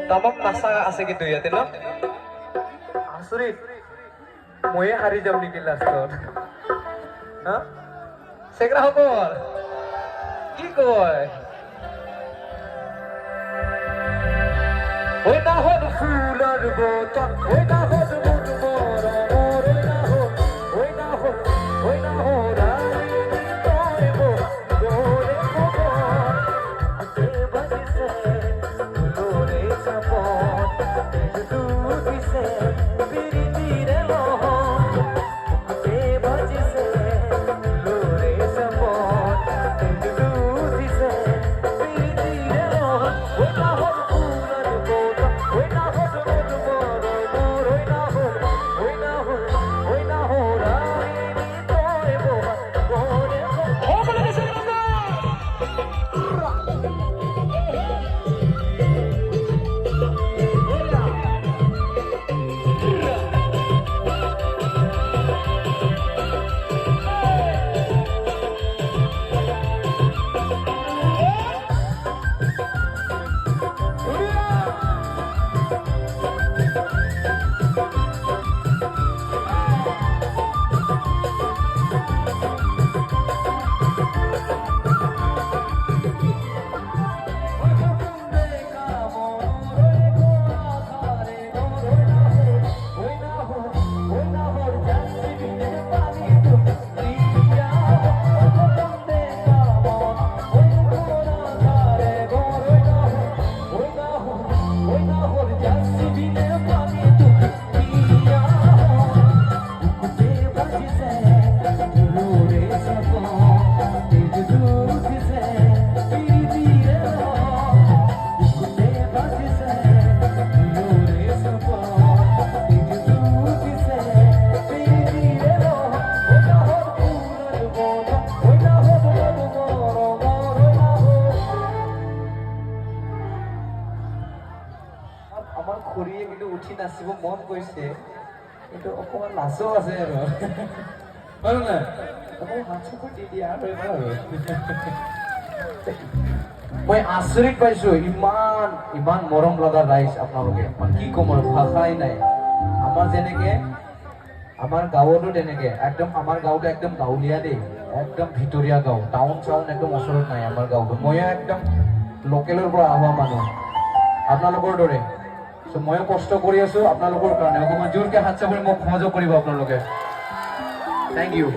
তামাম নাচা আছে কিন্তু ইয়াতে ন আচৰিত ময়ে হাৰি যাম নেকি লাষ্টত হা চেকৰাসকল কি কয় ওই না হল ফুলৰ বতন ওই না হল মন মৰমৰ ওই না হল আমার খৰিয়ে কিন্তু উঠি নাচিব মন গৈছে কিন্তু অকমান লাজো আছে আৰু হয় না অকমান হাতছুকু দি দিয়া আৰু মই আচৰিত পাইছো ইমান ইমান মৰম লগা ৰাইজ আপোনালোকে কি ক'ম আৰু ভাষাই নাই আমাৰ যেনেকে আমাৰ গাঁৱতো তেনেকে একদম আমাৰ গাঁৱটো একদম গাঁৱলীয়া দেই একদম ভিতৰীয়া গাঁও টাউন চাউন একদম ওচৰত নাই আমাৰ গাঁৱটো ময়ো একদম লোকেলৰ পৰা অহা মানুহ আপোনালোকৰ দৰে ময়ো কষ্ট কৰি আছো আপোনালোকৰ কাৰণে অকমান জোৰকে হাত চাপৰি মোক সহযোগ কৰিব আপোনালোকে থেংক ইউ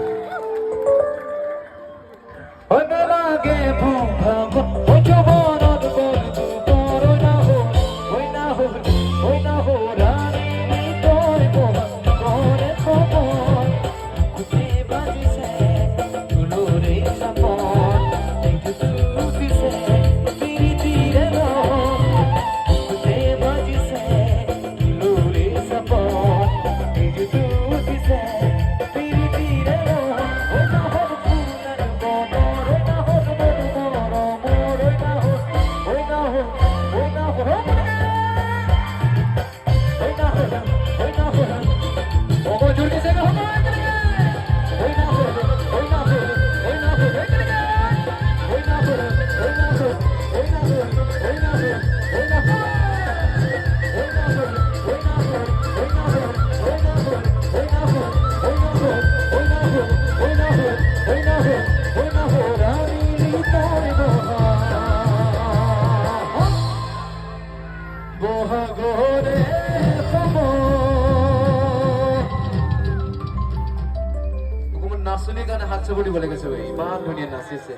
নাচনিৰ কাৰণে হাত চাপৰি দিব লাগিছে ইমান ধুনীয়া নাচিছে